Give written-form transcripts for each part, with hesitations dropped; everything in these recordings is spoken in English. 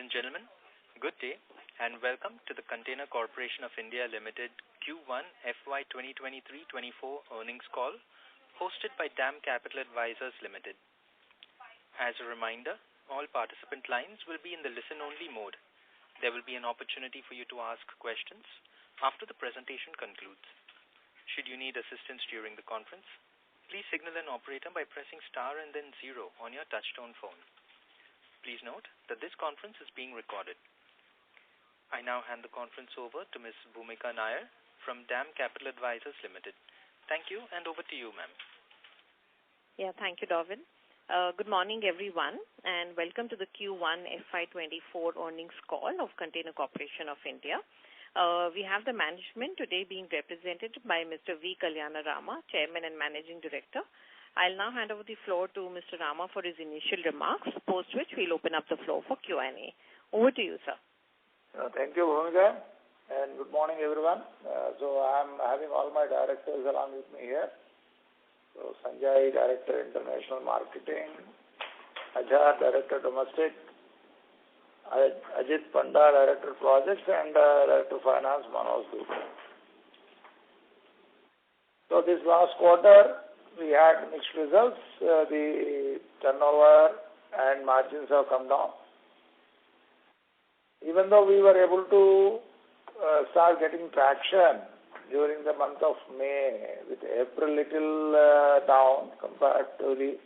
and gentlemen, good day and welcome to the Container Corporation of India Limited Q1 FY2023-24 earnings call hosted by DAM Capital Advisors Limited. As a reminder, all participant lines will be in the listen-only mode. There will be an opportunity for you to ask questions after the presentation concludes. Should you need assistance during the conference, please signal an operator by pressing star and then 0 on your touchtone phone. Please note that this conference is being recorded. I now hand the conference over to Ms. Bhumika Nair from DAM Capital Advisors Limited. Thank you, and over to you, ma'am. Yeah, thank you, Darwin. Good morning, everyone, and welcome to the Q1 FY24 earnings call of Container Corporation of India. We have the management today being represented by Mr. V. Kalyana Rama, Chairman and Managing Director. I'll now hand over the floor to Mr. Rama for his initial remarks, post which we'll open up the floor for Q&A. Over to you, sir. Thank you, Bhumika, and good morning, everyone. So I'm having all my directors along with me here. So Sanjay, Director International Marketing, Ajay, Director Domestic, Ajit Panda, Director Projects, and Director Finance, Manoj Dubey. So this last quarter, we had mixed results. The turnover and margins have come down. Even though we were able to start getting traction during the month of May, with April little down compared to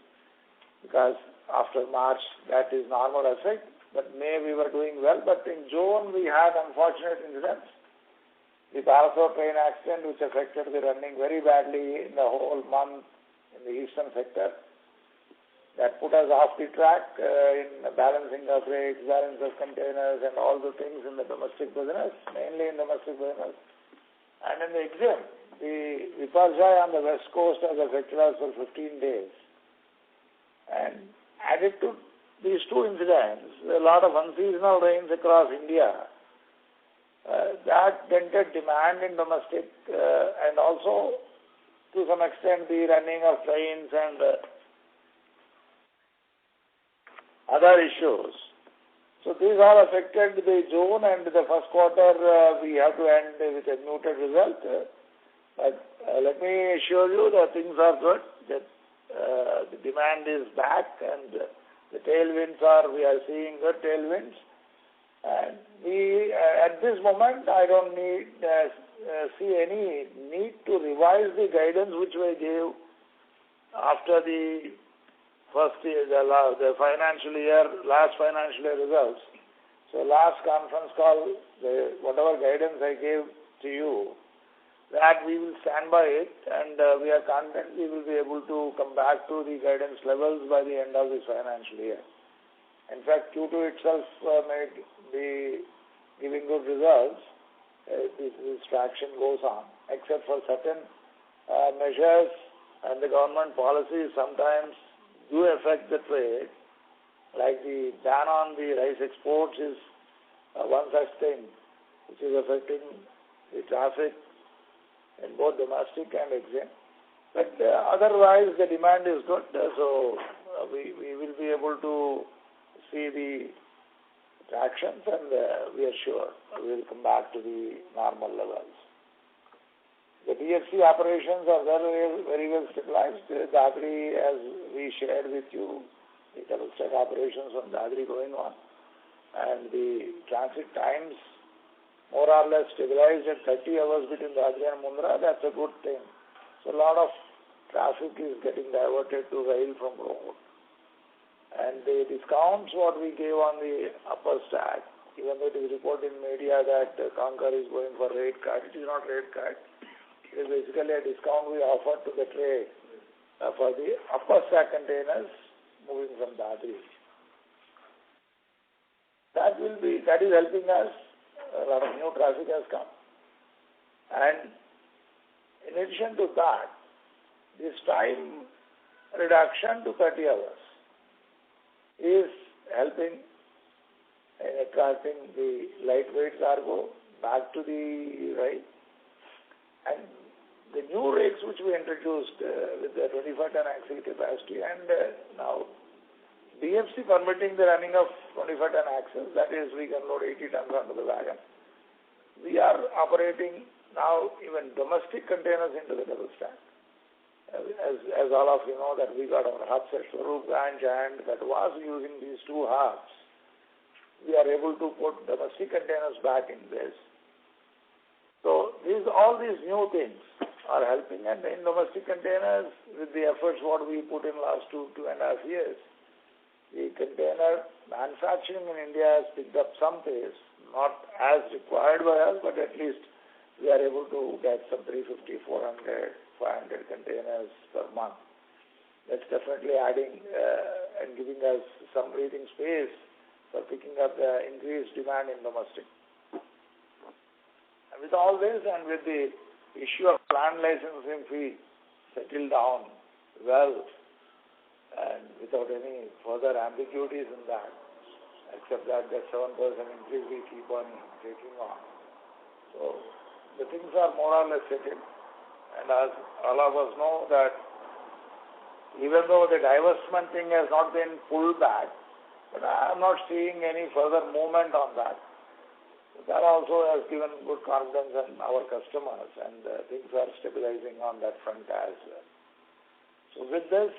because after March that is normal effect, but May we were doing well, but in June we had unfortunate incidents. The Bharatpur train accident which affected the running very badly in the whole month in the eastern sector. That put us off the track in balancing of rates, balance of containers and all the things in the domestic business, mainly in domestic business. And in the EXIM, the Viparjaya on the west coast has affected us for 15 days. And added to these two incidents, a lot of unseasonal rains across India, that dented demand in domestic and also to some extent the running of trains and other issues. So these all affected the June and the first quarter we have to end with a muted result. But let me assure you that things are good, that the demand is back and the tailwinds we are seeing good tailwinds. And we, at this moment, I don't see any need to revise the guidance which we gave after the first year, the financial year, last financial year results. So last conference call, whatever guidance I gave to you, that we will stand by it, and we are confident we will be able to come back to the guidance levels by the end of this financial year. In fact, Q2 itself may be giving good results. This traction goes on, except for certain measures and the government policies sometimes do affect the trade, like the ban on the rice exports is one such thing, which is affecting the traffic in both domestic and EXIM. But otherwise, the demand is good, so we will be able to see the tractions, and we are sure we will come back to the normal levels. The DFC operations are very well stabilized. Dadri, as we shared with you, the double stack operations on Dadri going on, and the transit times more or less stabilized at 30 hours between Dadri and Mundra. That's a good thing. So a lot of traffic is getting diverted to rail from road. And the discounts what we gave on the upper stack, even though it is reported in media that Concall is going for rate cut, it is not rate cut. It is basically a discount we offer to the trade for the upper stack containers moving from Dadri. That is helping us. A lot of new traffic has come. And in addition to that, this time reduction to 30 hours is helping in attracting the lightweight cargo back to the rail. And the new rates which we introduced with the 25-ton axle capacity, and now DFC permitting the running of 25-ton axles, that is, we can load 80 tons onto the wagon. We are operating now even domestic containers into the double stack. As all of you know, that we got our hubs at Swarup branch, and that was using these two hubs. We are able to put domestic containers back in this. So all these new things are helping, and in domestic containers, with the efforts what we put in last 2.5 years, the container manufacturing in India has picked up some pace, not as required by us, but at least we are able to get some 350, 400, 500 containers per month. That's definitely adding and giving us some breathing space for picking up the increased demand in domestic. And with all this, and with the issue of land licensing fee settled down well, and without any further ambiguities in that, except that 7% increase we keep on taking on. So the things are more or less settled. And as all of us know that even though the divestment thing has not been pulled back, but I am not seeing any further movement on that. That also has given good confidence in our customers, and things are stabilizing on that front as well. So with this,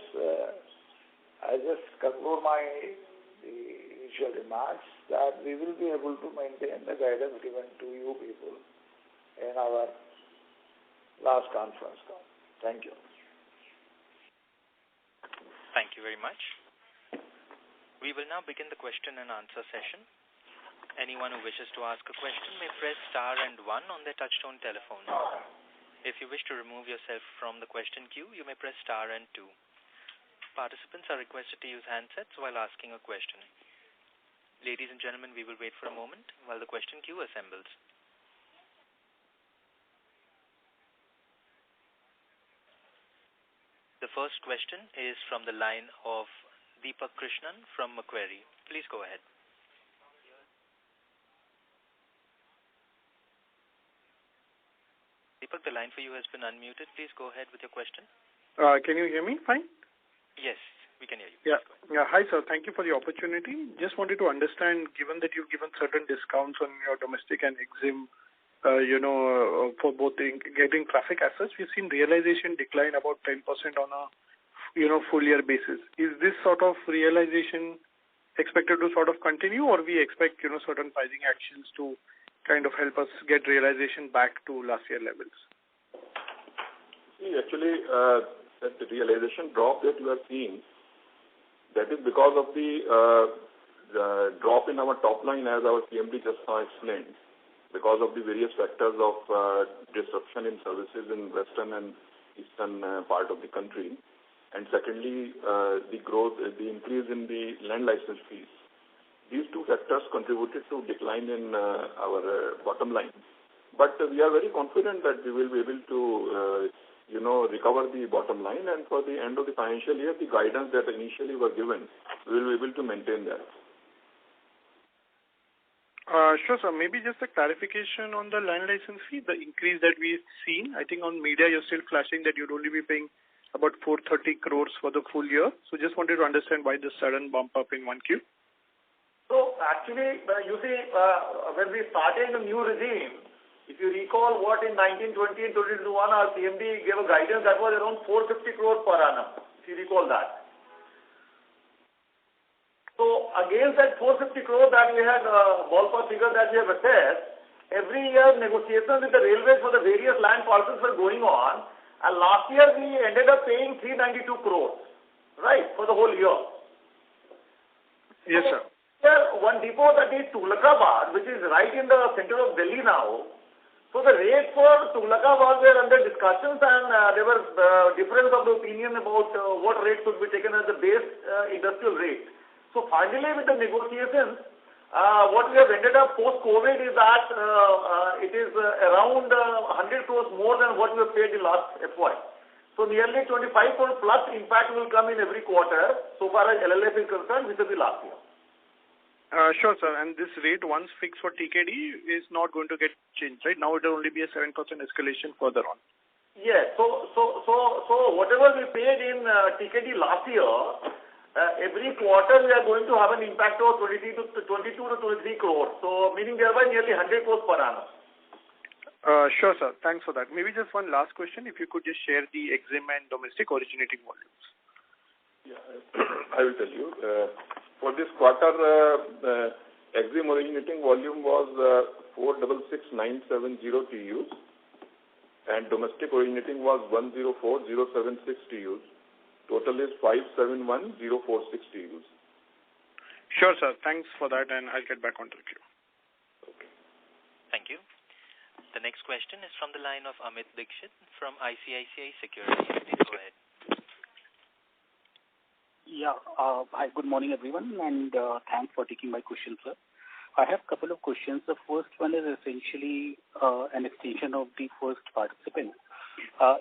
I just conclude the initial remarks that we will be able to maintain the guidance given to you people in our last conference call. Thank you. Thank you very much. We will now begin the question and answer session. Anyone who wishes to ask a question may press star and 1 on their touchtone telephone. If you wish to remove yourself from the question queue, you may press star and 2. Participants are requested to use handsets while asking a question. Ladies and gentlemen, we will wait for a moment while the question queue assembles. The first question is from the line of Deepak Krishnan from Macquarie. Please go ahead. Deepak, the line for you has been unmuted. Please go ahead with your question. Can you hear me fine? Yes, we can hear you. Yeah. Hi, sir. Thank you for the opportunity. Just wanted to understand, given that you've given certain discounts on your domestic and EXIM, for both getting traffic as such, we've seen realization decline about 10% on a full year basis. Is this sort of realization expected to sort of continue, or we expect certain pricing actions to kind of help us get realization back to last year levels? See, actually, that the realization drop that you are seeing, that is because of the drop in our top line, as our CMD just now explained, because of the various factors of disruption in services in western and eastern part of the country. And secondly, the growth, the increase in the land license fees. These two factors contributed to decline in our bottom line. But we are very confident that we will be able to, recover the bottom line. And for the end of the financial year, the guidance that initially were given, we will be able to maintain that. Sure, sir. Maybe just a clarification on the land license fee, the increase that we've seen. I think on media you're still flashing that you'd only be paying about 430 crores for the full year. So just wanted to understand why the sudden bump up in 1Q. So actually, you see, when we started the new regime, if you recall what in 1920 and 2021 our CMD gave a guidance that was around 450 crores per annum, if you recall that. So against that 450 crores that we had, ballpark figure that we have assessed, every year negotiations with the railways for the various land parcels were going on, and last year we ended up paying 392 crores, right, for the whole year. Yes, sir. One depot that is Tughlakabad, which is right in the center of Delhi now. So the rates for Tughlakabad were under discussions, and there was difference of the opinion about what rate should be taken as the base industrial rate. So finally, with the negotiations, what we have ended up post-COVID is that it is around 100 crores more than what we have paid in last FY. So nearly 25 crore plus impact will come in every quarter, so far as LLF is concerned, which is the last year. Sure, sir. And this rate, once fixed for TKD, is not going to get changed, right? Now it will only be a 7% escalation further on. Yes. So whatever we paid in TKD last year, every quarter we are going to have an impact of 22 to 23 crores. So meaning thereby nearly 100 crores per annum. Sure, sir. Thanks for that. Maybe just one last question. If you could just share the EXIM and domestic originating volumes. Yeah, I will tell you. For this quarter, EXIM originating volume was 466,970 TEUs, and domestic originating was 104,076 TEUs. Total is 571,046 TEUs. Sure, sir. Thanks for that, and I'll get back onto the queue. Okay. Thank you. The next question is from the line of Amit Dixit from ICICI Securities. Please go ahead. Yeah. Hi, good morning, everyone, and thanks for taking my question, sir. I have a couple of questions. The first one is essentially an extension of the first participant.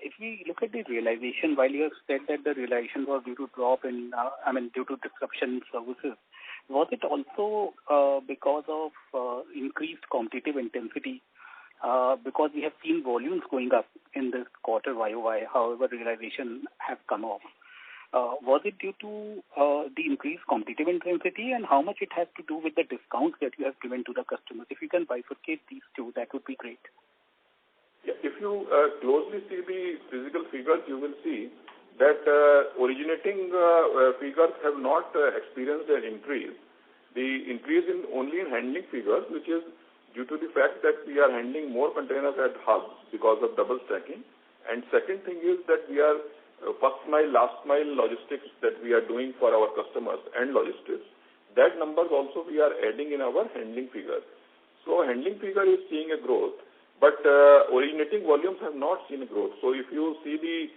If we look at the realization, while you have said that the realization was due to drop in, due to disruption in services, was it also because of increased competitive intensity? Because we have seen volumes going up in this quarter YOY, however, realization has come off. Was it due to the increased competitive intensity, and how much it has to do with the discounts that you have given to the customers? If you can bifurcate these two, that would be great. Yeah, if you closely see the physical figures, you will see that originating figures have not experienced an increase. The increase in only in handling figures, which is due to the fact that we are handling more containers at hubs because of double stacking. And second thing is that we are first mile, last mile logistics that we are doing for our customers and logistics. That numbers also we are adding in our handling figure. So handling figure is seeing a growth, but originating volumes have not seen a growth. So if you see the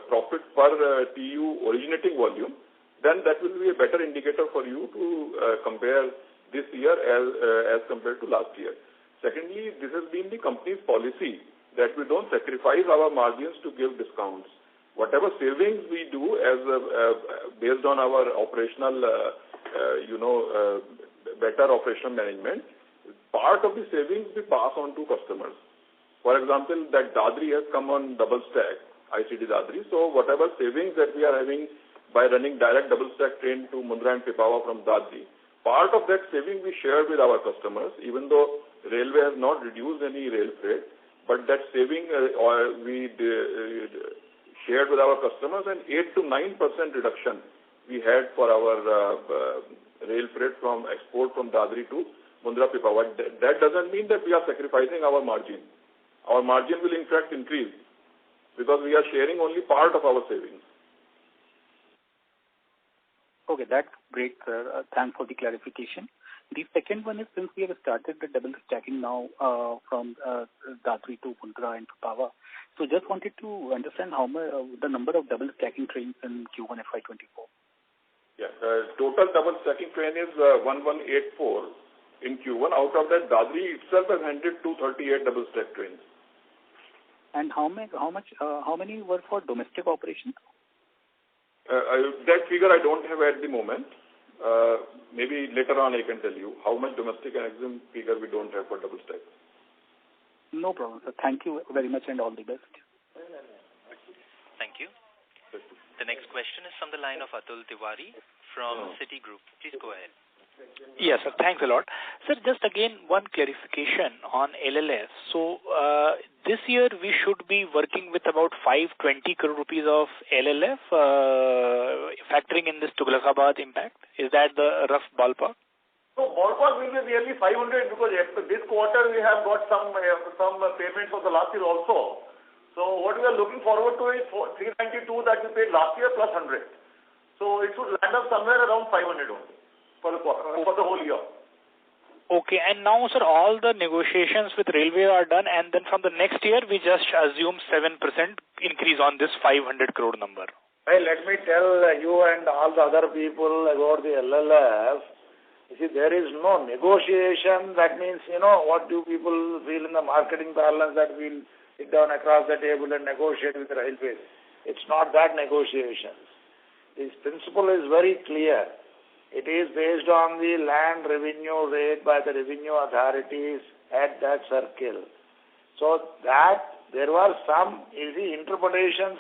profit per TEU originating volume, then that will be a better indicator for you to compare this year as compared to last year. Secondly, this has been the company's policy that we don't sacrifice our margins to give discounts. Whatever savings we do as based on our operational, better operational management, part of the savings we pass on to customers. For example, that Dadri has come on double stack, ICD Dadri. So whatever savings that we are having by running direct double stack train to Mundra and Pipavav from Dadri, part of that saving we share with our customers, even though railway has not reduced any rail freight, but that saving we shared with our customers, and 8 to 9% reduction we had for our rail freight from export from Dadri to Mundra Pipavav. That doesn't mean that we are sacrificing our margin. Our margin will in fact increase because we are sharing only part of our savings. Okay, that's great, sir. Thanks for the clarification. The second one is, since we have started the double stacking now from Dadri to Mundra and Pipavav, so just wanted to understand how much the number of double stacking trains in Q1 FY24. Yeah, total double stacking train is 1184 in Q1. Out of that, Dadri itself has handled 238 double stack trains. And how many were for domestic operations? That figure I don't have at the moment. Maybe later on I can tell you how much domestic and EXIM figure we don't have for double stack. No problem, sir. Thank you very much and all the best. Thank you. The next question is from the line of Atul Tiwari from Citigroup. Please go ahead. Yes, sir. Thanks a lot. Sir, just again, one clarification on LLF. So, this year we should be working with about 520 crore rupees of LLF, factoring in this Tughlakabad impact. Is that the rough ballpark? So, ballpark will be nearly 500 because this quarter we have got some payments for the last year also. So, what we are looking forward to is 392 that we paid last year plus 100. So, it should land up somewhere around 500 only. For the whole year. Okay, and now, sir, all the negotiations with railway are done, and then from the next year, we just assume 7% increase on this 500 crore number. Hey, let me tell you and all the other people about the LLF. You see, there is no negotiation. That means, what do people feel in the marketing balance that we'll sit down across the table and negotiate with the railways. It's not that negotiations. This principle is very clear. It is based on the land revenue rate by the revenue authorities at that circle. So that there were some easy interpretations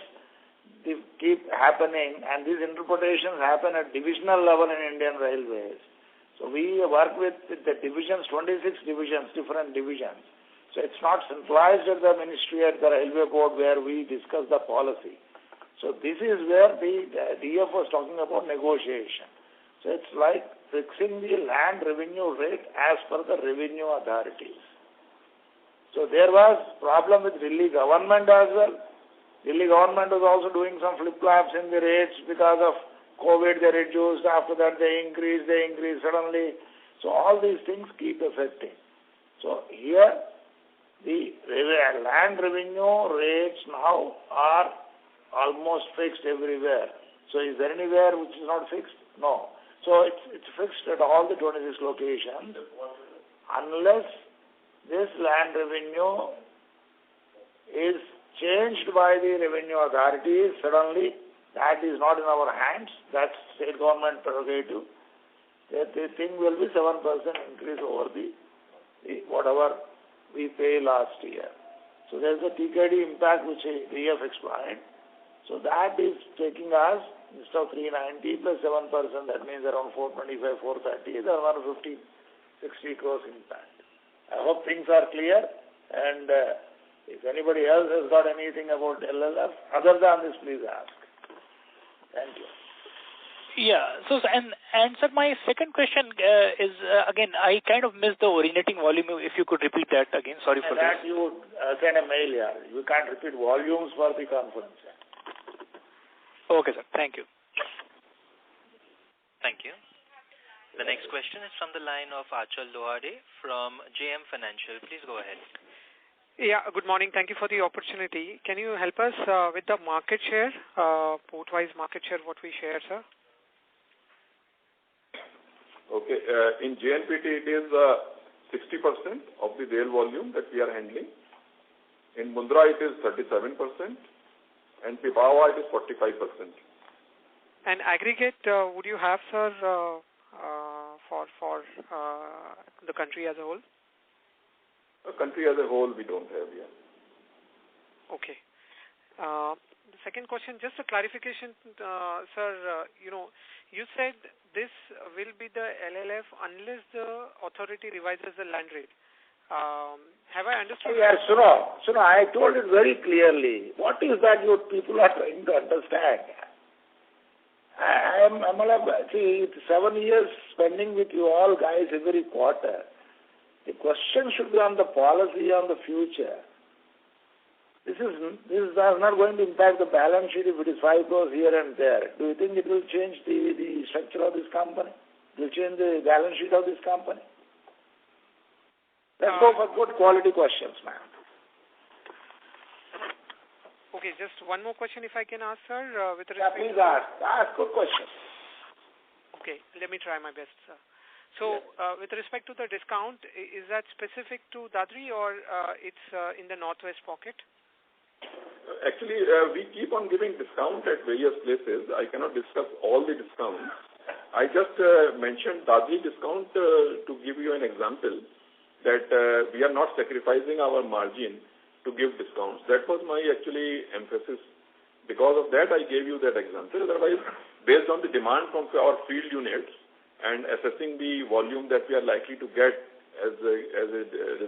keep happening, and these interpretations happen at divisional level in Indian Railways. So we work with the divisions, 26 divisions, different divisions. So it's not centralized at the ministry, at the railway board where we discuss the policy. So this is where the DF was talking about negotiation. So it's like fixing the land revenue rate as per the revenue authorities. So there was problem with Delhi government as well. Delhi government was also doing some flip-flops in the rates because of COVID. They reduced, after that they increased suddenly. So all these things keep affecting. So here the land revenue rates now are almost fixed everywhere. So is there anywhere which is not fixed? No. So it's fixed at all the 26 locations unless this land revenue is changed by the revenue authorities suddenly. That is not in our hands. That's state government prerogative. The thing will be 7% increase over the whatever we pay last year. So there's a TKD impact which we have explained. So that is taking us, instead of 390 plus 7%, that means around 425, 430, is around 50, 60 crores impact. I hope things are clear, and if anybody else has got anything about LLF, other than this, please ask. Thank you. Yeah. So, and sir, my second question is, again, I kind of missed the originating volume. If you could repeat that again. Sorry for that. This. You send a mail, yeah. You can't repeat volumes for the conference. Okay, sir. Thank you. Thank you. The next question is from the line of Achal Lohade from JM Financial. Please go ahead. Yeah, good morning. Thank you for the opportunity. Can you help us with the market share, port-wise market share, what we share, sir? Okay. In JNPT, it is 60% of the rail volume that we are handling. In Mundra, it is 37%. And Pipavav, it is 45%. And aggregate, would you have, sir, for the country as a whole? The country as a whole, we don't have yet. Okay. The second question, just a clarification, sir. You said this will be the LLF unless the authority revises the land rate. Have I understood? Yes, Suno, I told it very clearly. What is that you people are trying to understand? I'm see, 7 years spending with you all guys every quarter. The question should be on the policy, on the future. This is not going to impact the balance sheet if it is 5 crores here and there. Do you think it will change the structure of this company? It will change the balance sheet of this company? Let's go for good quality questions, ma'am. Okay, just one more question if I can ask, sir. With respect please ask. Ask good questions. Okay, let me try my best, sir. So, with respect to the discount, is that specific to Dadri or it's in the northwest pocket? Actually, we keep on giving discount at various places. I cannot discuss all the discounts. I just mentioned Dadri discount to give you an example that we are not sacrificing our margin to give discounts. That was my actually emphasis. Because of that, I gave you that example. Otherwise, based on the demand from our field units, and assessing the volume that we are likely to get as a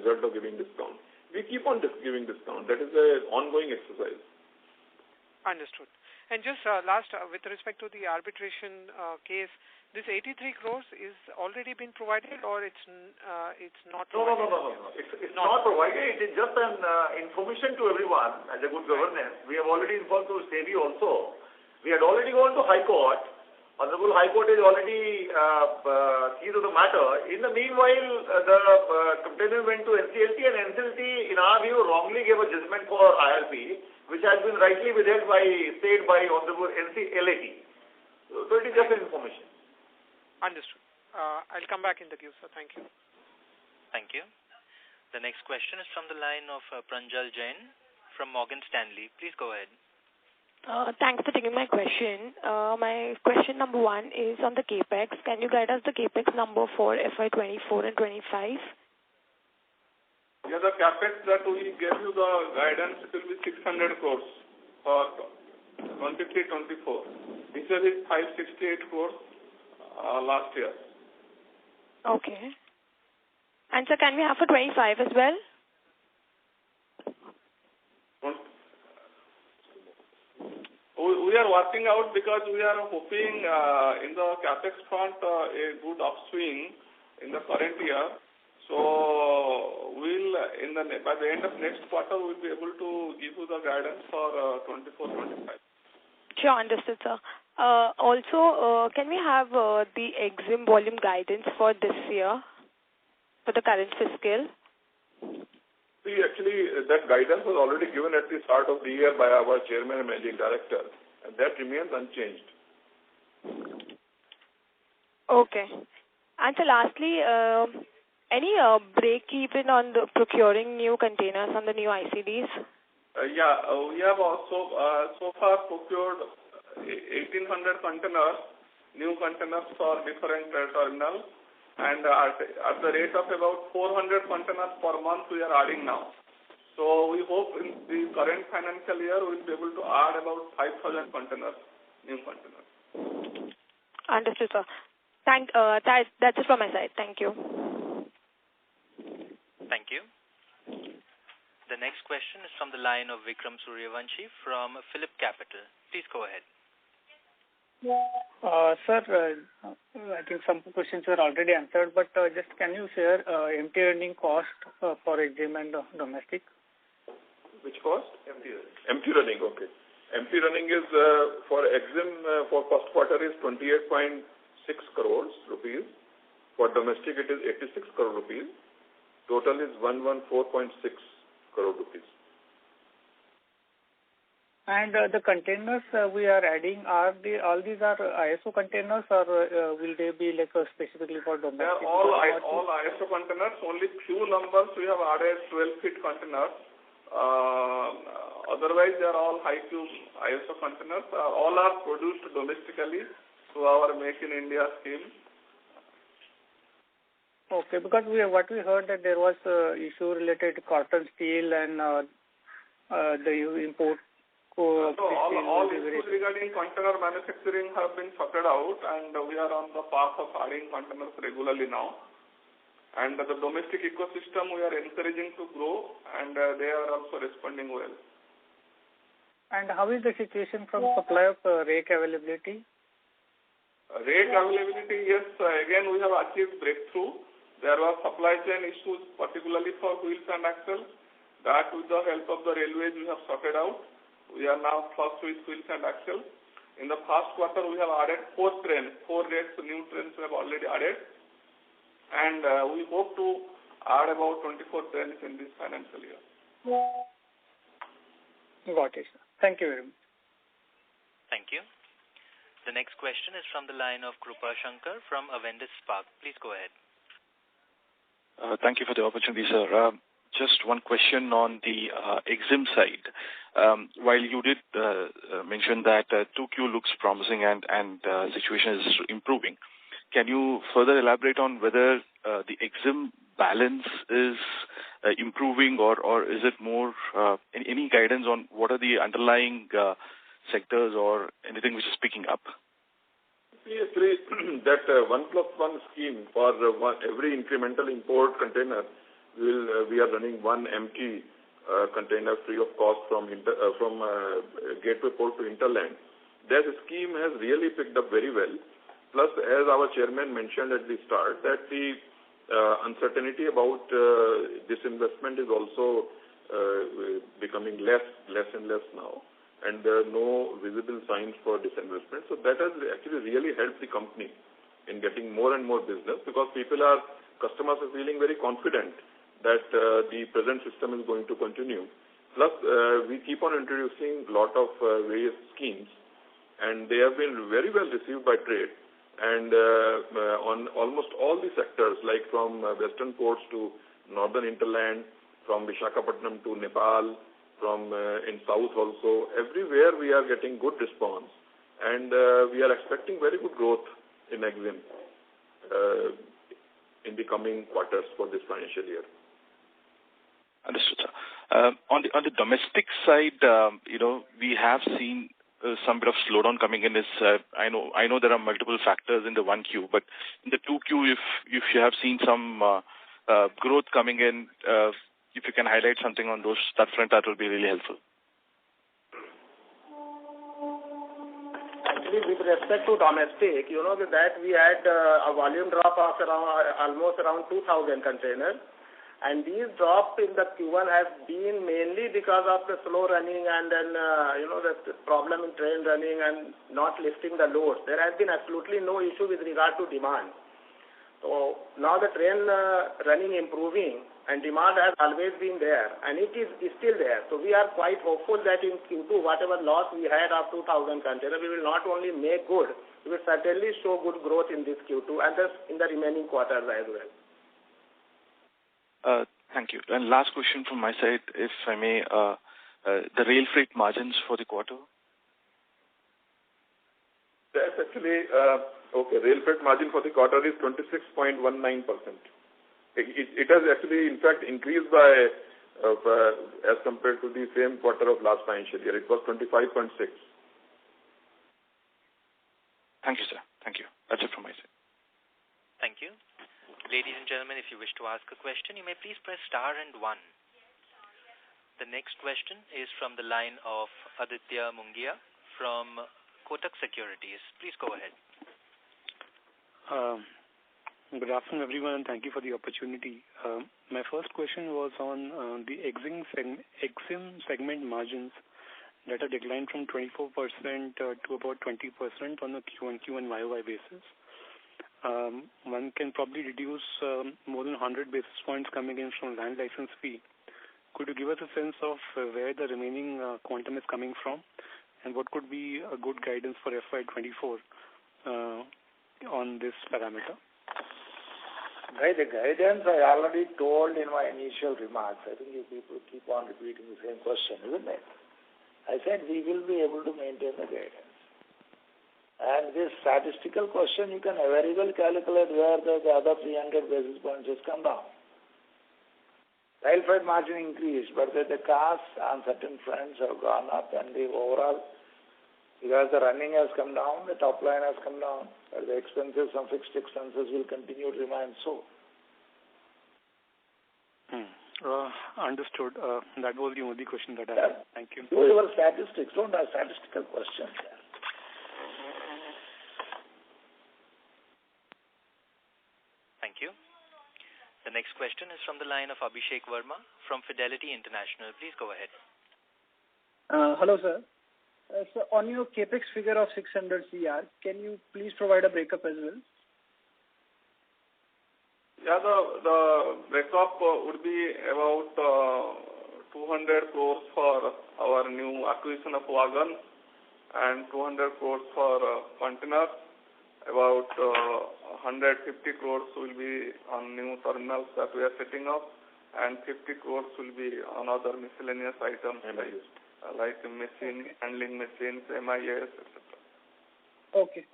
result of giving discount. We keep on giving discount. That is an ongoing exercise. Understood. And just last, with respect to the arbitration case, this 83 crores is already been provided or it's not provided? No. It's not provided. It is just an information to everyone as a good governance. We have already informed to SEBI also. We had already gone to High Court. Honorable High Court has already seen to the matter. In the meanwhile, the complainant went to NCLT and NCLT, in our view, wrongly gave a judgment for IRP, which has been rightly withheld by Honorable NCLAT. So it is just an information. Understood. I'll come back in the queue, sir. Thank you. Thank you. The next question is from the line of Pranjal Jain from Morgan Stanley. Please go ahead. Thanks for taking my question. My question number 1 is on the CAPEX. Can you guide us the CAPEX number for FY24 and 25? Yeah, the CAPEX that we gave you the guidance, it will be 600 crores for 23-24. This year is 568 crores last year. Okay. And sir, can we have for 25 as well? We are working out because we are hoping in the capex front a good upswing in the current year. So by the end of next quarter we'll be able to give you the guidance for 24-25. Sure, understood, sir. Also, can we have the EXIM volume guidance for this year, for the current fiscal? See, actually, that guidance was already given at the start of the year by our chairman and managing director, and that remains unchanged. Okay. And so lastly, any break-even on the procuring new containers on the new ICDs? We have also so far procured 1,800 containers, new containers for different terminals, and at the rate of about 400 containers per month we are adding now. So we hope in the current financial year we will be able to add about 5,000 containers, new containers. Understood, sir. That's it from my side. Thank you. Thank you. The next question is from the line of Vikram Suryavanshi from Phillip Capital. Please go ahead. Sir, I think some questions were already answered, but just can you share empty running cost for EXIM and domestic? Which cost? Empty running, okay. Empty running is for EXIM for first quarter is 28.6 crores rupees. For domestic it is 86 crore rupees. Total is 114.6 crore rupees. And the containers we are adding, all these are ISO containers, or will they be like specifically for domestic? They are all ISO containers. Only few numbers we have added 12-feet containers. Otherwise, they are all high-cube ISO containers. All are produced domestically through our Make in India scheme. Okay, because what we heard that there was issue related to cotton steel and the import. So all issues regarding container manufacturing have been sorted out, and we are on the path of adding containers regularly now. And the domestic ecosystem we are encouraging to grow, and they are also responding well. And how is the situation from supply of rake availability? Rake availability, yes, again we have achieved breakthrough. There were supply chain issues, particularly for wheels and axles. That with the help of the railways we have sorted out. We are now flush with wheels and axles. In the first quarter, we have added 4 trains. 4 rakes, new trains we have already added. And we hope to add about 24 trains in this financial year. Got it, sir. Thank you very much. Thank you. The next question is from the line of Krupa Shankar from Avendus Spark. Please go ahead. Thank you for the opportunity, sir. Just one question on the EXIM side. While you did mention that 2Q looks promising and situation is improving, can you further elaborate on whether the EXIM balance is improving or is it more, any guidance on what are the underlying sectors or anything which is picking up? Actually, that 1+1 scheme for every incremental import container, we are running one empty container free of cost from gateway port to hinterland. That scheme has really picked up very well. Plus, as our chairman mentioned at the start, that the uncertainty about disinvestment is also becoming less and less now, and there are no visible signs for disinvestment. So that has actually really helped the company in getting more and more business, because customers are feeling very confident that the present system is going to continue. Plus, we keep on introducing a lot of various schemes, and they have been very well received by trade. And on almost all the sectors, like from western ports to northern hinterland, from Visakhapatnam to Nepal, from in south also, everywhere we are getting good response. And we are expecting very good growth in EXIM in the coming quarters for this financial year. Understood, sir. On the domestic side, we have seen some bit of slowdown coming in is, I know there are multiple factors in the 1Q, but in the 2Q, if you have seen some growth coming in, if you can highlight something on that front, that will be really helpful. Actually, with respect to domestic, you know that we had a volume drop of almost around 2,000 containers. And these drop in the Q1 have been mainly because of the slow running and then, the problem in train running and not lifting the loads. There has been absolutely no issue with regard to demand. So now the train running improving and demand has always been there and it is still there. So we are quite hopeful that in Q2, whatever loss we had of 2,000 containers, we will not only make good, we will certainly show good growth in this Q2 and thus in the remaining quarters as well. Thank you. And last question from my side, if I may, the rail freight margins for the quarter? That's actually, rail freight margin for the quarter is 26.19%. It has actually, in fact, increased by, as compared to the same quarter of last financial year. It was 25.6. Thank you, sir. Thank you. That's it from my side. Thank you. Ladies and gentlemen, if you wish to ask a question, you may please press star and 1. The next question is from the line of Aditya Mungia from Kotak Securities. Please go ahead. Good afternoon, everyone, and thank you for the opportunity. My first question was on the EXIM segment margins that are declined from 24% to about 20% on a Q1Q and YOY basis. One can probably reduce more than 100 basis points coming in from land license fee. Could you give us a sense of where the remaining quantum is coming from and what could be a good guidance for FY24 on this parameter? Right, the guidance I already told in my initial remarks. I think you people keep on repeating the same question, isn't it? I said we will be able to maintain the guidance. And this statistical question, you can very well calculate where the other 300 basis points has come down. Rail freight margin increased, but the costs on certain fronts have gone up and the overall, because the running has come down, the top line has come down, but the expenses, some fixed expenses will continue to remain so. Understood. That was the only question that I had. Thank you. Do your statistics, don't have statistical questions there. Thank you. The next question is from the line of Abhishek Verma from Fidelity International. Please go ahead. Hello, sir. So on your capex figure of 600 CR, can you please provide a breakup as well? Yeah, the breakup would be about 200 crores for our new acquisition of wagon and 200 crores for container. About 150 crores will be on new terminals that we are setting up, and 50 crores will be on other miscellaneous items like machine, handling machines, MIS, etc. Okay.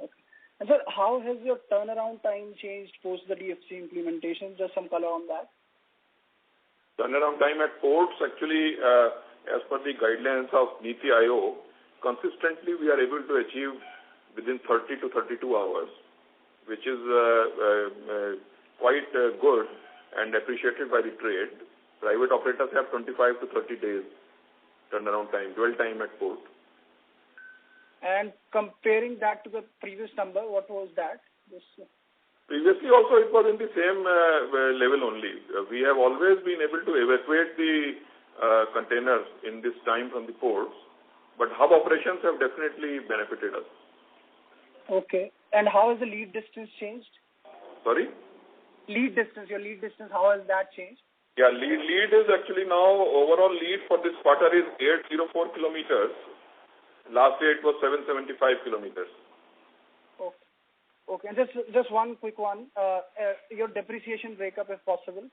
And sir, how has your turnaround time changed post the DFC implementation? Just some color on that. Turnaround time at ports, actually, as per the guidelines of NITI Aayog, consistently we are able to achieve within 30 to 32 hours, which is quite good and appreciated by the trade. Private operators have 25 to 30 days turnaround time, dwell time at port. And comparing that to the previous number, what was that? Previously also it was in the same level only. We have always been able to evacuate the containers in this time from the ports, but hub operations have definitely benefited us. Okay. And how has the lead distance changed? Sorry? Your lead distance, how has that changed? Yeah, lead is actually now, overall lead for this quarter is 804 kilometers. Last year it was 775 kilometers. Okay. And just one quick one. Your depreciation breakup if possible.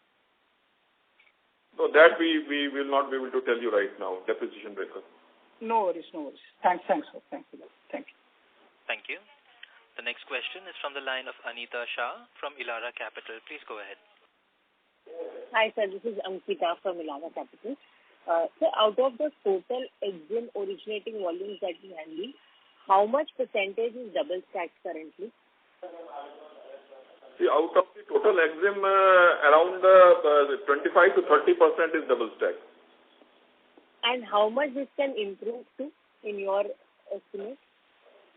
So that we will not be able to tell you right now, depreciation breakup. No worries. Thanks, sir. Thank you. Thank you. The next question is from the line of Anita Shah from Elara Capital. Please go ahead. Hi, sir. This is Ankita from Elara Capital. So out of the total EXIM originating volumes that we handle, how much percentage is double stacked currently? See, out of the total EXIM, around 25 to 30% is double stack. And how much this can improve to in your estimate?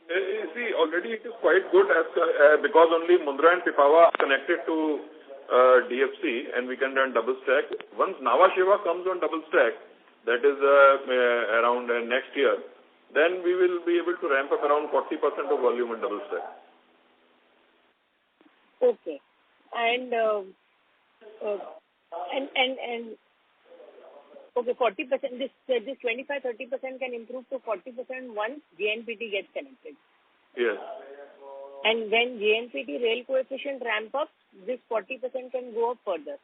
See, already it is quite good because only Mundra and Pipavav are connected to DFC and we can run double stack. Once Nhava Sheva comes on double stack, that is around next year, then we will be able to ramp up around 40% of volume in double stack. Okay. And okay, 40%, this 25-30% can improve to 40% once JNPT gets connected. Yes. And when JNPT rail coefficient ramp up, this 40% can go up further.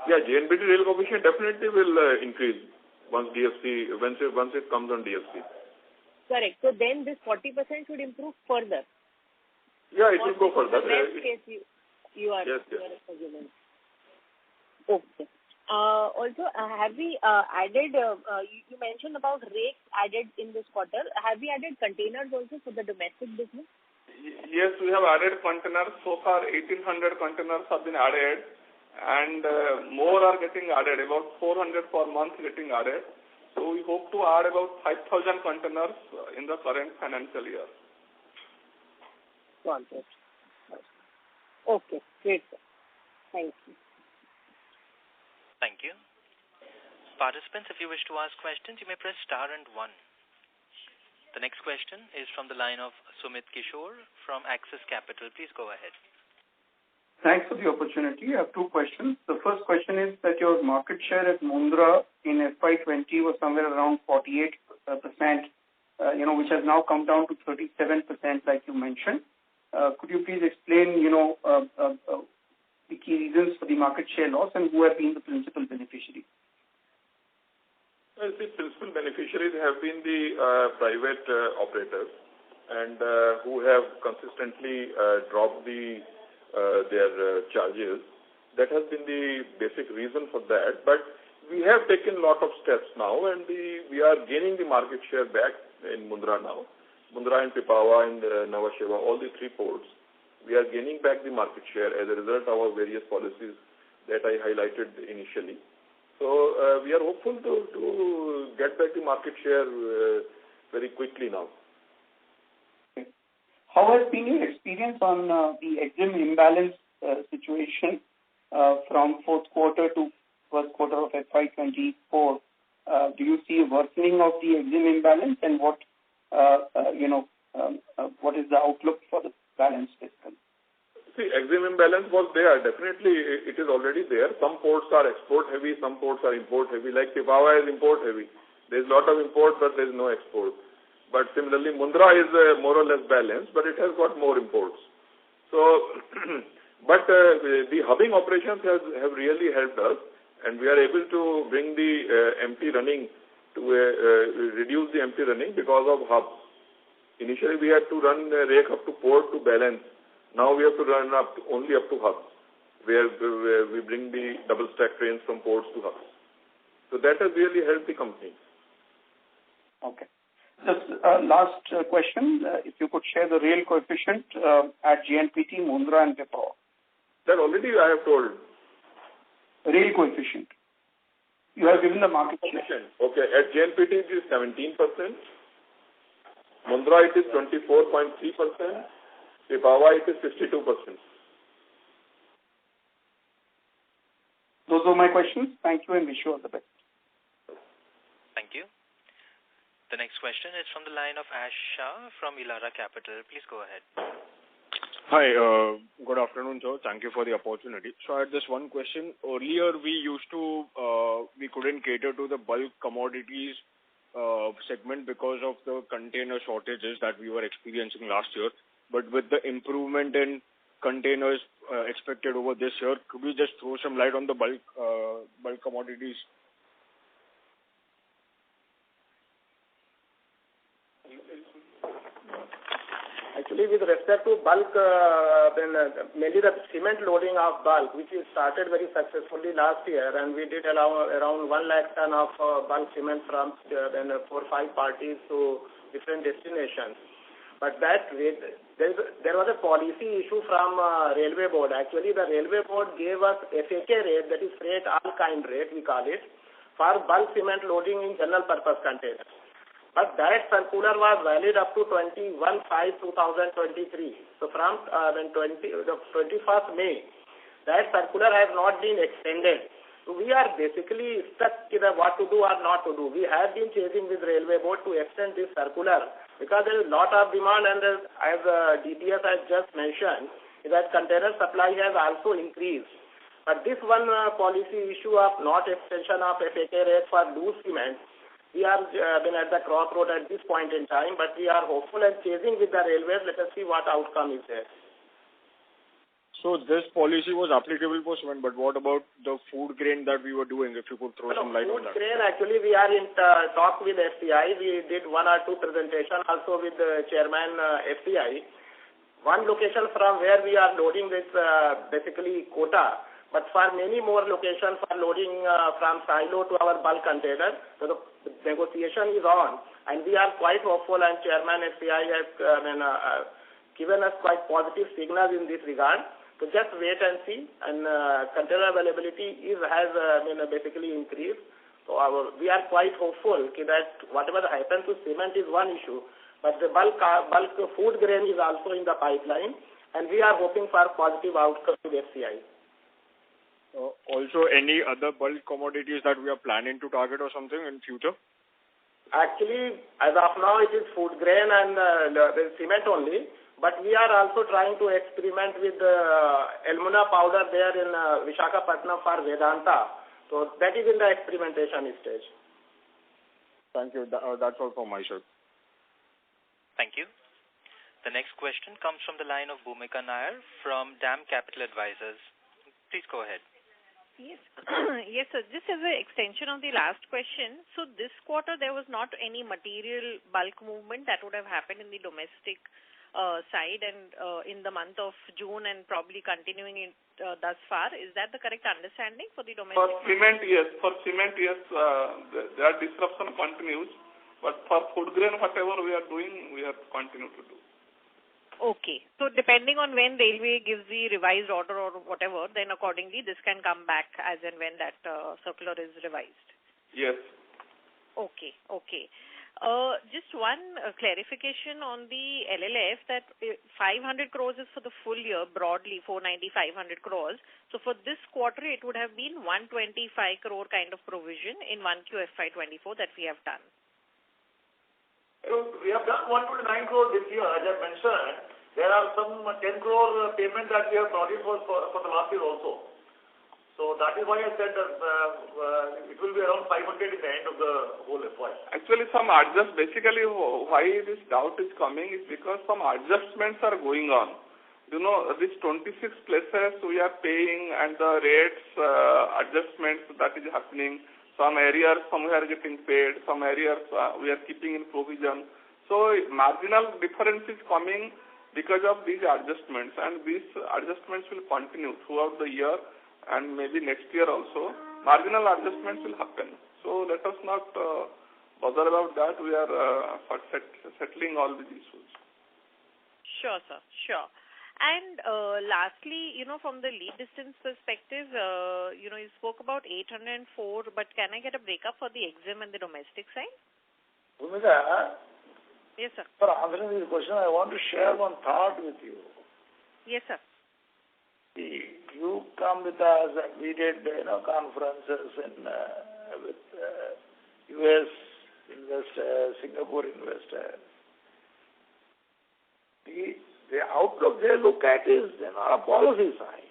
Yeah, JNPT rail coefficient definitely will increase once it comes on DFC. Correct. So then this 40% should improve further. Yeah, it will go further. In the best case you are assuming. Okay. Also, have we added, you mentioned about rakes added in this quarter. Have we added containers also for the domestic business? Yes, we have added containers. So far, 1,800 containers have been added and more are getting added, about 400 per month getting added. So we hope to add about 5,000 containers in the current financial year. Got it. Okay, great. Thank you. Thank you. Participants, if you wish to ask questions, you may press star and 1. The next question is from the line of Sumit Kishore from Axis Capital. Please go ahead. Thanks for the opportunity. I have two questions. The first question is that your market share at Mundra in FY20 was somewhere around 48%, which has now come down to 37%, like you mentioned. Could you please explain, the key reasons for the market share loss and who have been the principal beneficiaries? Well, the principal beneficiaries have been the private operators and who have consistently dropped their charges. That has been the basic reason for that. But we have taken a lot of steps now and we are gaining the market share back in Mundra now. Mundra and Pipavav and Nhava Sheva, all the three ports. We are gaining back the market share as a result of our various policies that I highlighted initially. So we are hopeful to get back the market share very quickly now. How has been your experience on the EXIM imbalance situation from fourth quarter to first quarter of FY24? Do you see a worsening of the EXIM imbalance and what is the outlook for the balance fiscal? See, EXIM imbalance was there. Definitely, it is already there. Some ports are export heavy, some ports are import heavy. Like Pipavav is import heavy. There is a lot of import, but there is no export. But similarly, Mundra is more or less balanced, but it has got more imports. So, but the hubbing operations have really helped us, and we are able to bring the empty running to reduce the empty running because of hubs. Initially, we had to run rake up to port to balance. Now we have to run only up to hubs, where we bring the double stack trains from ports to hubs. So that has really helped the company. Okay. Just last question, if you could share the rail coefficient at JNPT, Mundra and Pipavav. That already I have told. Rail coefficient. You have given the market share. Okay, at JNPT it is 17%. Mundra it is 24.3%. Pipavav it is 62%. Those are my questions. Thank you and wish you all the best. Thank you. The next question is from the line of Ash Shah from Elara Capital. Please go ahead. Hi, good afternoon, sir. Thank you for the opportunity. So I had just one question. Earlier, we couldn't cater to the bulk commodities segment because of the container shortages that we were experiencing last year. But with the improvement in containers expected over this year, could we just throw some light on the bulk commodities? Actually, with respect to bulk, mainly the cement loading of bulk, which is started very successfully last year, and we did allow around 1 lakh ton of bulk cement from 4 or 5 parties to different destinations. But that rate, there was a policy issue from Railway Board. Actually, the Railway Board gave us FAK rate, that is freight all kind rate, we call it, for bulk cement loading in general purpose containers. But that circular was valid up to 21/5/2023. So from the 21st May, that circular has not been extended. So we are basically stuck in what to do or not to do. We have been chasing with Railway Board to extend this circular because there is a lot of demand, and as DPS has just mentioned, that container supply has also increased. But this one policy issue of not extension of FAK rate for loose cement, we are been at the crossroad at this point in time, but we are hopeful and chasing with the railways. Let us see what outcome is there. So this policy was applicable for cement, but what about the food grain that we were doing, if you could throw some light on that? Food grain, actually, we are in talk with FCI. We did 1 or 2 presentations also with the chairman FCI. One location from where we are loading this basically quota, but for many more locations for loading from silo to our bulk container. So the negotiation is on, and we are quite hopeful, and Chairman FCI has given us quite positive signals in this regard. So just wait and see, and container availability has basically increased. So we are quite hopeful that whatever happens to cement is one issue, but the bulk food grain is also in the pipeline, and we are hoping for positive outcome with FCI. Also, any other bulk commodities that we are planning to target or something in future? Actually, as of now, it is food grain and the cement only. But we are also trying to experiment with alumina powder there in Visakhapatnam for Vedanta. So that is in the experimentation stage. Thank you. That's all from my side. Thank you. The next question comes from the line of Bhumika Nair from DAM Capital Advisors. Please go ahead. Yes. Yes, sir. Just as an extension of the last question, so this quarter there was not any material bulk movement that would have happened in the domestic side and in the month of June and probably continuing it thus far. Is that the correct understanding for the domestic? For cement, yes. Their disruption continues. But for food grain, whatever we are doing, we are continue to do. Okay. So depending on when railway gives the revised order or whatever, then accordingly this can come back as and when that circular is revised. Yes. Okay. Just one clarification on the LLF, that 500 crores is for the full year, broadly 490-500 crores. So for this quarter, it would have been 125 crore kind of provision in 1Q FY24 that we have done. We have done 129 crore this year, as I mentioned. There are some 10 crore payment that we have brought in for the last year also. So that is why I said that it will be around 500 at the end of the whole FY. Actually, basically why this doubt is coming is because some adjustments are going on. You know, these 26 places we are paying and the rates adjustments that is happening. Some areas, somewhere getting paid, some areas we are keeping in provision. So marginal difference is coming because of these adjustments, and these adjustments will continue throughout the year and maybe next year also. Marginal adjustments will happen. So let us not bother about that. We are settling all these issues. Sure, sir. Sure. And lastly, from the lead distance perspective, you spoke about 804, but can I get a breakup for the EXIM and the domestic side? Bhumika? Yes, sir. For answering this question, I want to share one thought with you. Yes, sir. You come with us and we did, conferences with US investors, Singapore investors. The outlook they look at is a policy side.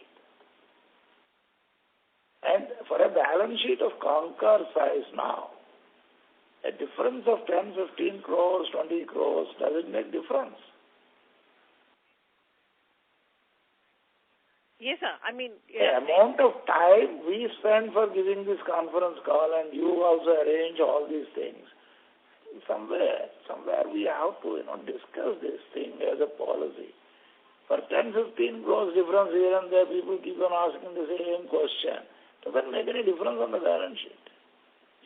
And for a balance sheet of Concall size now, a difference of 10, 15 crores, 20 crores doesn't make difference. Yes, sir. I mean, the amount of time we spend for giving this conference call, and you also arrange all these things, somewhere we have to, discuss this thing as a policy. For 10-15 crores difference here and there, people keep on asking the same question. Doesn't make any difference on the balance sheet.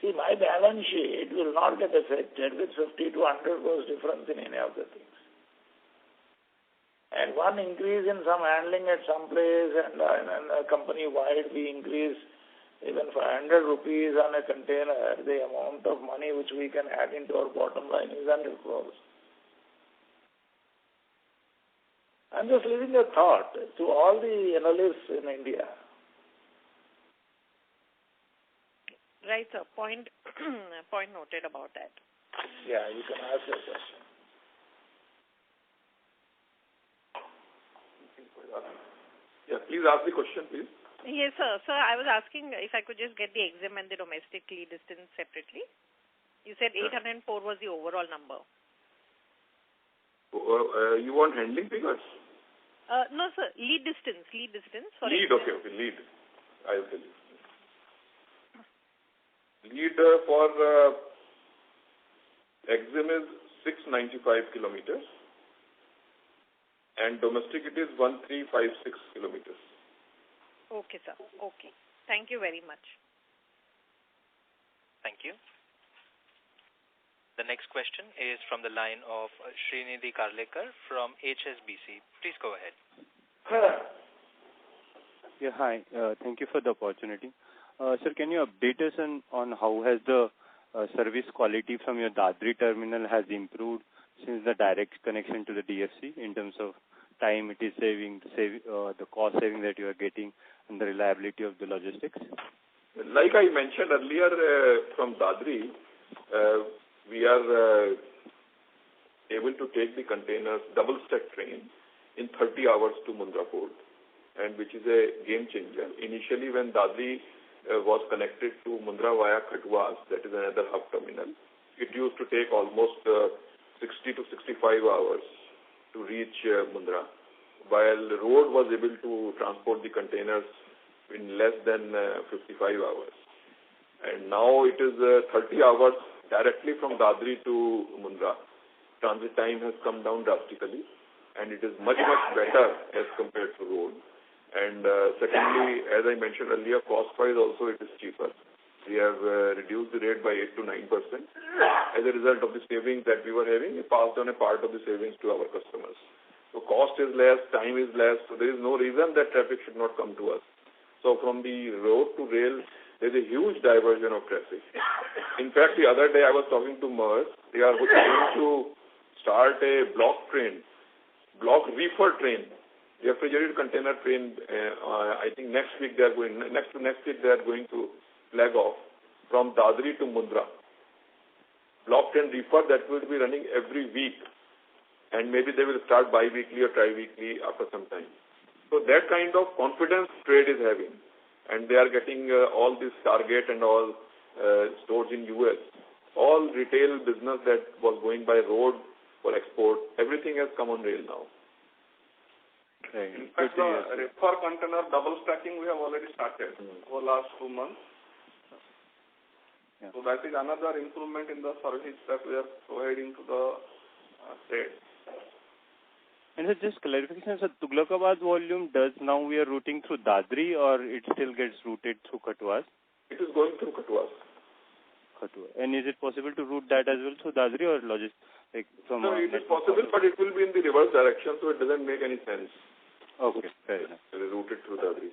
See, my balance sheet will not get affected with 50 to 100 crores difference in any of the things. And one increase in some handling at some place and a company-wide we increase even 500 rupees on a container, the amount of money which we can add into our bottom line is 100 crores. I'm just leaving a thought to all the analysts in India. Right, sir. Point noted about that. Yeah, you can ask your question. Yeah, please ask the question, please. Yes, sir. Sir, I was asking if I could just get the EXIM and the domestic lead distance separately. You said 804 was the overall number. You want handling figures? No, sir. Lead distance. For lead, EXIM. okay. Lead. I will tell you. Lead for EXIM is 695 kilometers. And domestic it is 1356 kilometers. Okay, sir. Okay. Thank you very much. Thank you. The next question is from the line of Srinidhi Karlekar from HSBC. Please go ahead. Yeah, hi. Thank you for the opportunity. Sir, can you update us on how has the service quality from your Dadri terminal has improved since the direct connection to the DFC in terms of time it is saving, the cost saving that you are getting, and the reliability of the logistics? Like I mentioned earlier, from Dadri, we are able to take the containers double-stack train in 30 hours to Mundra port, and which is a game changer. Initially, when Dadri was connected to Mundra via Khatwas, that is another hub terminal, it used to take almost 60 to 65 hours to reach Mundra, while the road was able to transport the containers in less than 55 hours. And now it is 30 hours directly from Dadri to Mundra. Transit time has come down drastically, and it is much better as compared to road. And secondly, as I mentioned earlier, cost-wise also it is cheaper. We have reduced the rate by 8 to 9%. As a result of the savings that we were having, we passed on a part of the savings to our customers. So cost is less, time is less, so there is no reason that traffic should not come to us. So from the road to rail, there is a huge diversion of traffic. In fact, the other day I was talking to MERS. They are going to start a block reefer train, refrigerated container train. I think next to next week they are going to flag off from Dadri to Mundra. Block train reefer that will be running every week, and maybe they will start bi-weekly or tri-weekly after some time. So that kind of confidence trade is having, and they are getting all this Target and all stores in US. All retail business that was going by road for export, everything has come on rail now. Okay. In fact, the reefer container double stacking we have already started over the last 2 months. Yeah. So that is another improvement in the service that we are providing to the state. And so just clarification, so Tughlakabad volume now we are routing through Dadri or it still gets routed through Khatwas? It is going through Khatwas. And is it possible to route that as well through Dadri or no, it is possible, but it will be in the reverse direction, so it doesn't make any sense. Okay, fair enough. Routed through Dadri.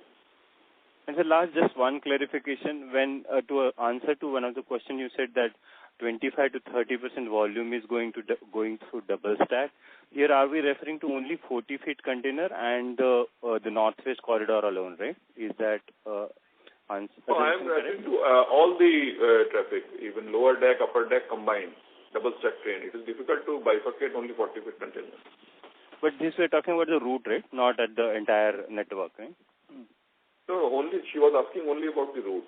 And so last, just one clarification. When to answer to one of the question, you said that 25 to 30% volume is going through double stack. Here, are we referring to only 40 feet container and the northwest corridor alone, right? Is that answer? No, I am referring to all the traffic, even lower deck, upper deck combined, double stack train. It is difficult to bifurcate only 40 feet container. But this we're talking about the route, right? Not at the entire network, right? No, she was asking only about the route.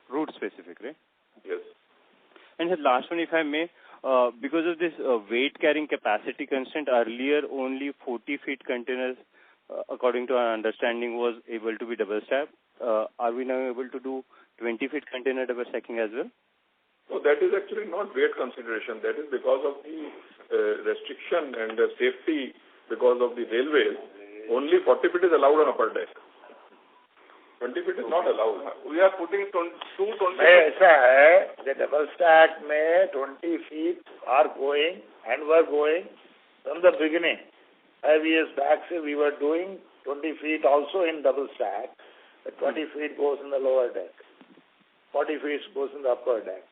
Route specific, right? Yes. And the last one, if I may, because of this weight carrying capacity constraint, earlier only 40 feet containers, according to our understanding, was able to be double stacked. Are we now able to do 20 feet container double stacking as well? So that is actually not weight consideration. That is because of the restriction and the safety because of the railways. Only 40 feet is allowed on upper deck. 20 feet is not allowed. We are putting 220 feet. ऐसा है, the double stack में 20 feet are going and were going from the beginning. 5 years back, we were doing 20 feet also in double stack. The 20 feet goes in the lower deck. 40 feet goes in the upper deck.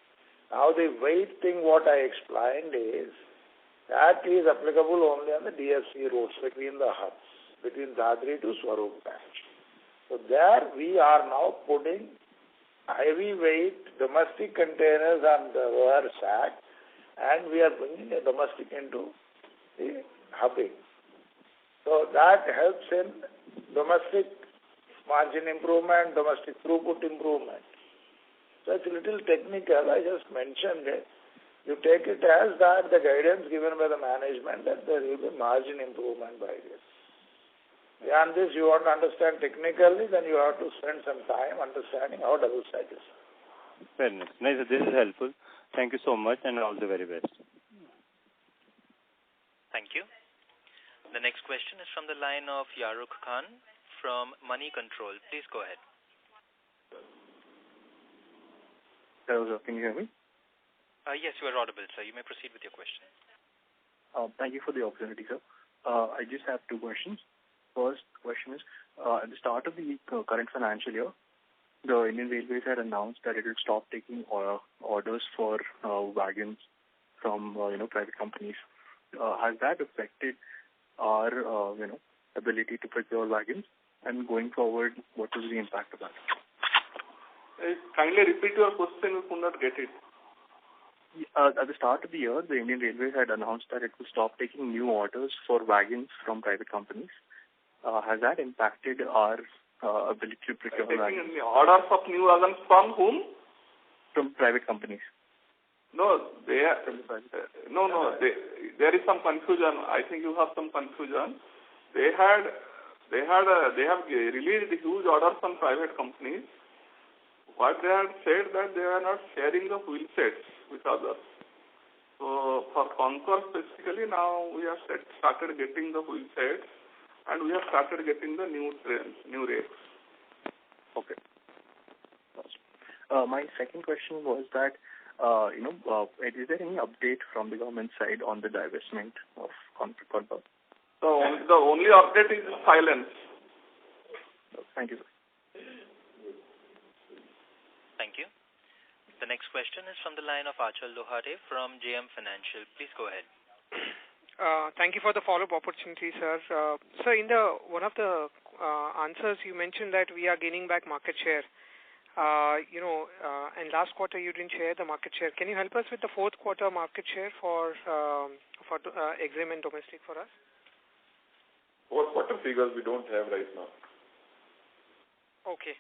Now the weight thing what I explained is, that is applicable only on the DFC roads between the hubs, between Dadri to Swarup Patch. So there we are now putting heavy weight domestic containers on the lower stack, and we are bringing a domestic into the hubbing. So that helps in domestic margin improvement, domestic throughput improvement. So it's a little technical, I just mentioned it. You take it as that the guidance given by the management that there will be margin improvement by this. Beyond this, you want to understand technically, then you have to spend some time understanding how double stack is. Fair enough. Nice, this is helpful. Thank you so much and all the very best. Thank you. The next question is from the line of Yaruk Khan from Money Control. Please go ahead. Hello, sir. Can you hear me? Yes, you are audible, sir. You may proceed with your question. Thank you for the opportunity, sir. I just have two questions. First question is, at the start of the current financial year, the Indian Railways had announced that it will stop taking orders for wagons from private companies. Has that affected our ability to procure wagons? And going forward, what will be the impact of that? Kindly repeat your question. We could not get it. At the start of the year, the Indian Railways had announced that it will stop taking new orders for wagons from private companies. Has that impacted our ability to procure wagons? Taking orders of new wagons from whom? From private companies. No, there is some confusion. I think you have some confusion. They have released huge orders from private companies. What they have said that they are not sharing the wheel sets with others. So for Concall specifically, now we have started getting the wheel sets, and we have started getting the new trains, new rakes. Okay. My second question was that, is there any update from the government side on the divestment of Concall? So the only update is silence. Thank you, sir. Thank you. The next question is from the line of Achal Lohade from JM Financial. Please go ahead. Thank you for the follow-up opportunity, sir. Sir, in one of the answers you mentioned that we are gaining back market share. And last quarter you didn't share the market share. Can you help us with the fourth quarter market share for EXIM and domestic for us? Fourth quarter figures we don't have right now. Okay.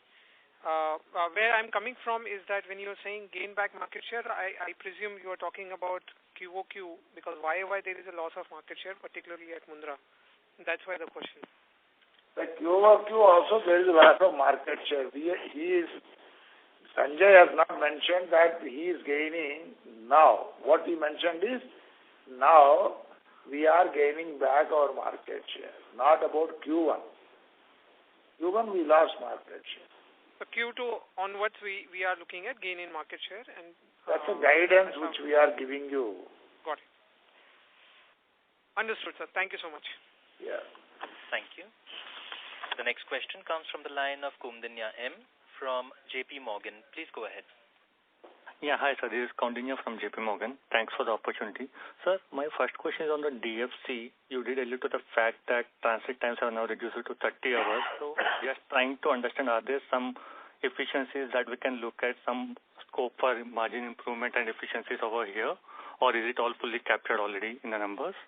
Where I'm coming from is that when you're saying gain back market share, I presume you are talking about QOQ, because YOY there is a loss of market share, particularly at Mundra. That's why the question. Like QOQ also there is a loss of market share. Sanjay has not mentioned that he is gaining now. What he mentioned is now we are gaining back our market share, not about Q1. Q1 we lost market share. So Q2 onwards, we are looking at gain in market share, and that's a guidance which we are giving you. Got it. Understood, sir. Thank you so much. Yeah. Thank you. The next question comes from the line of Kumdinya M from JP Morgan. Please go ahead. Yeah, hi sir. This is Kumdinya from JP Morgan. Thanks for the opportunity. Sir, my first question is on the DFC. You did allude to the fact that transit times are now reduced to 30 hours. So just trying to understand, are there some efficiencies that we can look at, some scope for margin improvement and efficiencies over here, or is it all fully captured already in the numbers?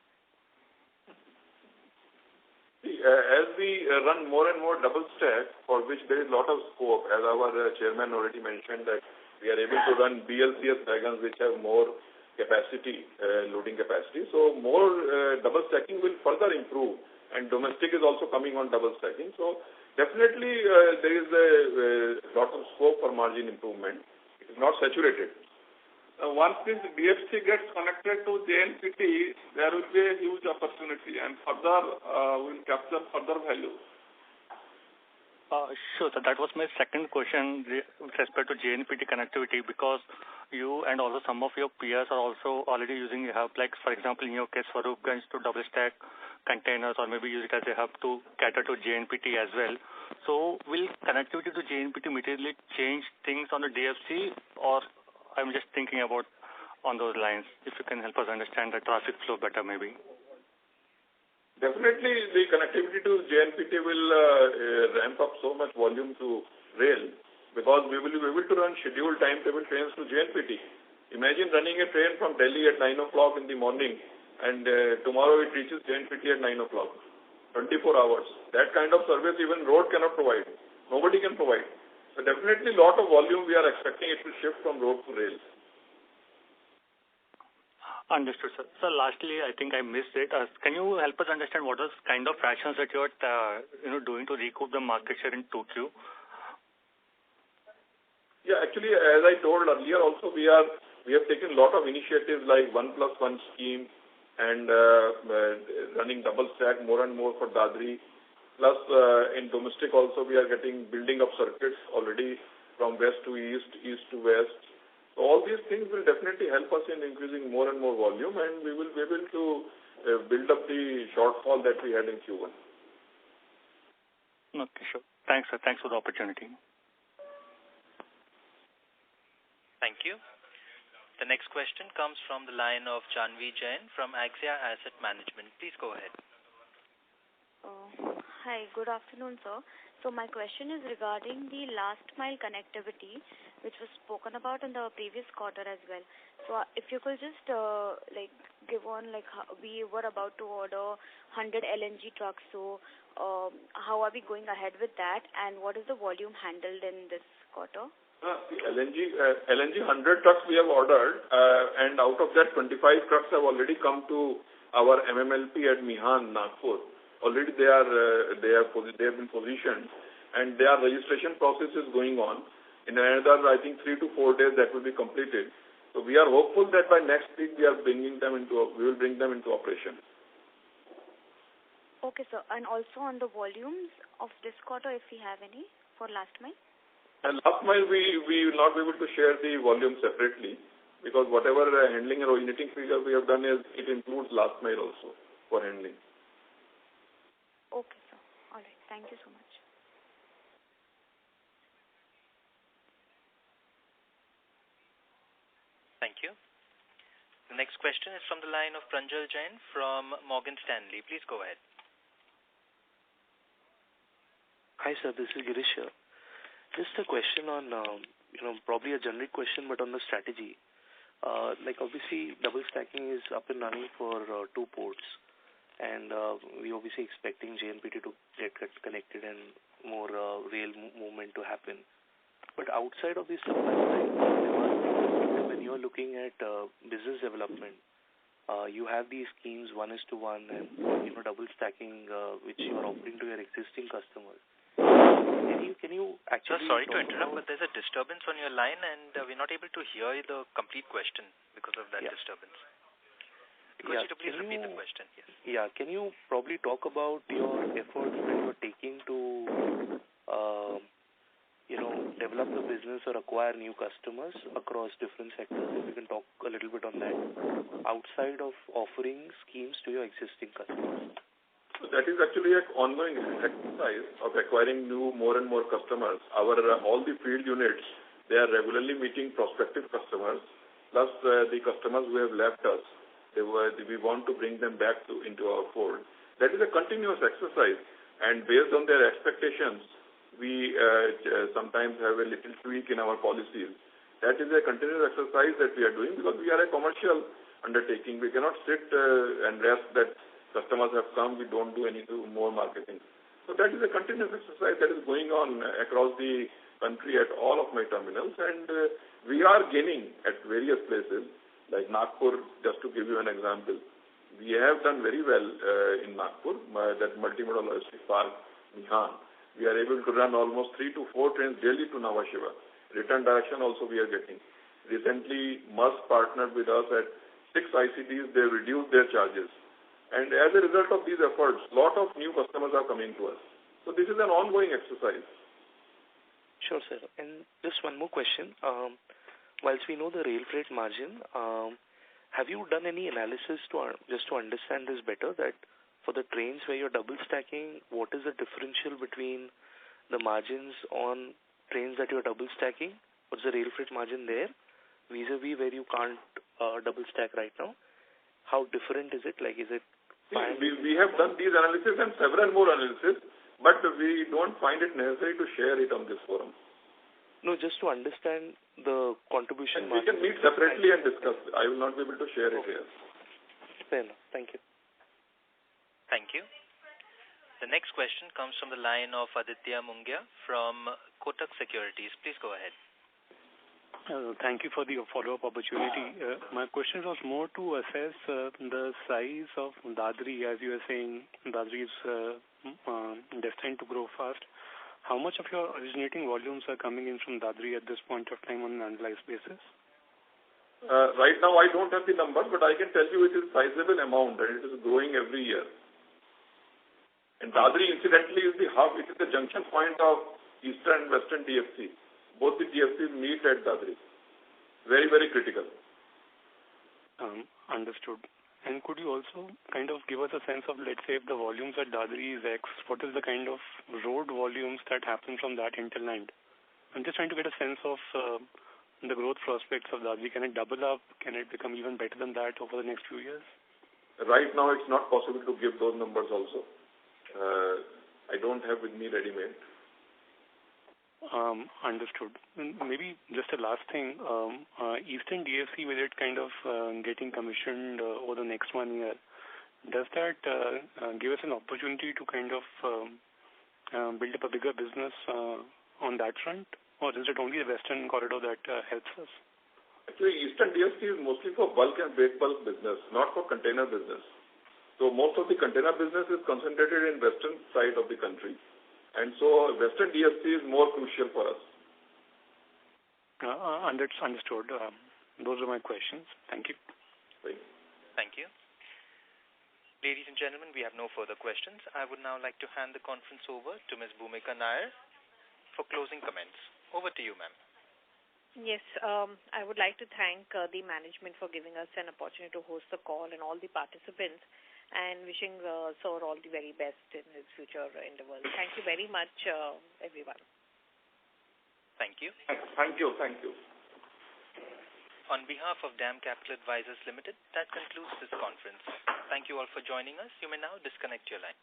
As we run more and more double stack, for which there is a lot of scope, as our chairman already mentioned that we are able to run BLCS wagons which have more capacity, loading capacity. So more double stacking will further improve, and domestic is also coming on double stacking. So definitely there is a lot of scope for margin improvement. It is not saturated. once this DFC gets connected to JNPT, there will be a huge opportunity and further will capture further value. Sure, so that was my second question with respect to JNPT connectivity, because you and also some of your peers are also already using a hub, like for example in your case Farooqganj to double stack containers, or maybe use it as a hub to cater to JNPT as well. So will connectivity to JNPT materially change things on the DFC, or I'm just thinking about on those lines? If you can help us understand the traffic flow better maybe. Definitely, the connectivity to JNPT will ramp up so much volume to rail, because we will be able to run scheduled timetable trains to JNPT. Imagine running a train from Delhi at 9 o'clock in the morning, and tomorrow it reaches JNPT at 9 o'clock, 24 hours. That kind of service even road cannot provide. Nobody can provide. So definitely a lot of volume we are expecting it to shift from road to rail. Understood, sir. So lastly, I think I missed it. Can you help us understand what was kind of actions that you're doing to recoup the market share in 2Q? Yeah, actually, as I told earlier, also we have taken a lot of initiatives like 1+1 scheme and running double stack more and more for Dadri. Plus, in domestic also we are building up circuits already from west to east, east to west. So all these things will definitely help us in increasing more and more volume, and we will be able to build up the shortfall that we had in Q1. Okay, sure. Thanks, sir. Thanks for the opportunity. Thank you. The next question comes from the line of Janvi Jain from Axia Asset Management. Please go ahead. Hi, good afternoon, sir. So my question is regarding the last mile connectivity, which was spoken about in the previous quarter as well. So if you could just give on we were about to order 100 LNG trucks. So how are we going ahead with that, and what is the volume handled in this quarter? LNG 100 trucks we have ordered, and out of that 25 trucks have already come to our MMLP at Mihan, Nagpur. Already they have been positioned, and their registration process is going on. In another, I think 3 to 4 days that will be completed. So we are hopeful that by next week we will bring them into operation. Okay, sir. And also on the volumes of this quarter, if we have any for last mile. And last mile we will not be able to share the volume separately, because whatever handling or originating figure we have done it includes last mile also for handling. Okay, sir. All right. Thank you so much. Thank you. The next question is from the line of Pranjal Jain from Morgan Stanley. Please go ahead. Hi, sir. This is Girish here. Just a question on, probably a generic question, but on the strategy. Obviously, double stacking is up and running for 2 ports. And we obviously expecting JNPT to get connected and more rail movement to happen. But outside of this supply side, when you're looking at business development, you have these schemes 1:1 and double stacking, which you are offering to your existing customers. Can you actually? Sorry to interrupt, but there's a disturbance on your line, and we're not able to hear the complete question because of that disturbance. Could you please repeat the question? Yes. Yeah. Can you probably talk about your efforts that you're taking to, develop the business or acquire new customers across different sectors? If you can talk a little bit on that, outside of offering schemes to your existing customers. So that is actually an ongoing exercise of acquiring more and more customers. All the field units, they are regularly meeting prospective customers, plus the customers who have left us. We want to bring them back into our fold. That is a continuous exercise, and based on their expectations, we sometimes have a little tweak in our policies. That is a continuous exercise that we are doing, because we are a commercial undertaking. We cannot sit and rest that customers have come, we don't do any more marketing. So that is a continuous exercise that is going on across the country at all of my terminals, and we are gaining at various places. Like Nagpur, just to give you an example, we have done very well in Nagpur, that multimodal logistics park, Mihan. We are able to run almost 3 to 4 trains daily to Nhava Sheva. Return direction also we are getting. Recently, Musk partnered with us at 6 ICDs. They reduced their charges. And as a result of these efforts, a lot of new customers are coming to us. So this is an ongoing exercise. Sure, sir. And just one more question. Whilst we know the rail freight margin, have you done any analysis just to understand this better, that for the trains where you're double stacking, what is the differential between the margins on trains that you're double stacking? What's the rail freight margin there vis-a-vis where you can't double stack right now? How different is it? Like, is it we have done these analysis and several more analysis, but we don't find it necessary to share it on this forum. No, just to understand the contribution. And we can meet separately and discuss. I will not be able to share it here. Fair enough. Thank you. Thank you. The next question comes from the line of Aditya Mungia from Kotak Securities. Please go ahead. Thank you for the follow-up opportunity. My question was more to assess the size of Dadri. As you were saying, Dadri is destined to grow fast. How much of your originating volumes are coming in from Dadri at this point of time on an annualized basis? Right now, I don't have the number, but I can tell you it is a sizable amount and it is growing every year. And Dadri, incidentally, is the hub. It is the junction point of Eastern and Western DFC. Both the DFCs meet at Dadri. Very, very critical. Understood. And could you also kind of give us a sense of, let's say, if the volumes at Dadri is X, what is the kind of road volumes that happen from that hinterland? I'm just trying to get a sense of the growth prospects of Dadri. Can it double up? Can it become even better than that over the next few years? Right now, it's not possible to give those numbers also. I don't have with me ready-made. Understood. Maybe just a last thing. Eastern DFC, with it kind of getting commissioned over the next 1 year, does that give us an opportunity to kind of build up a bigger business on that front? Or is it only the Western corridor that helps us? Actually, Eastern DFC is mostly for bulk and break bulk business, not for container business. So most of the container business is concentrated in western side of the country. And so Western DFC is more crucial for us. Understood. Those are my questions. Thank you. Thank you. Ladies and gentlemen, we have no further questions. I would now like to hand the conference over to Ms. Bhumika Nair for closing comments. Over to you, ma'am. Yes, I would like to thank the management for giving us an opportunity to host the call and all the participants, and wishing Sir all the very best in his future endeavors. Thank you very much, everyone. Thank you. Thank you. Thank you. On behalf of DAM Capital Advisors Limited, that concludes this conference. Thank you all for joining us. You may now disconnect your line.